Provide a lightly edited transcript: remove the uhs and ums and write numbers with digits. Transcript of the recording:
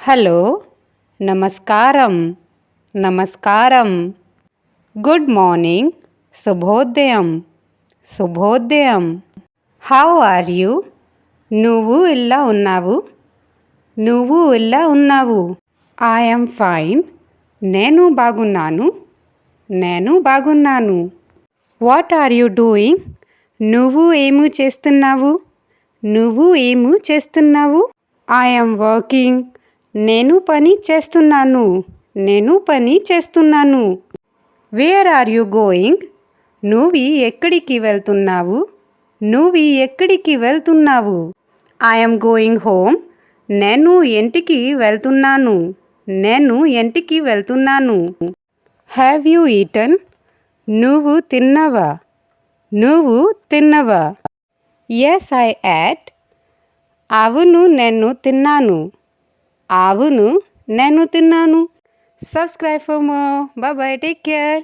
Hello, నమస్కారం, నమస్కారం. Good morning, శుభోదయం, శుభోదయం. How are you? నువ్వు ఎలా ఉన్నావు? నువ్వు ఎలా ఉన్నావు? I am fine. నేను బాగున్నాను, నేను బాగున్నాను. What are you doing? నువ్వు ఏమి చేస్తున్నావు? నువ్వు ఏమి చేస్తున్నావు? I am working. నేను పని చేస్తున్నాను, నేను పని చేస్తున్నాను. Where are you going? నువ్వు ఎక్కడికి వెళ్తున్నావు? నువ్వు ఎక్కడికి వెళ్తున్నావు? I am going home. నేను ఇంటికి వెళ్తున్నాను, నేను ఇంటికి వెళ్తున్నాను. Have you eaten? నువ్వు తిన్నావా? నువ్వు తిన్నావా? Yes I ate. అవును, నేను తిన్నాను. అవును, నేను తిన్నాను. Subscribe for more. By by, take care.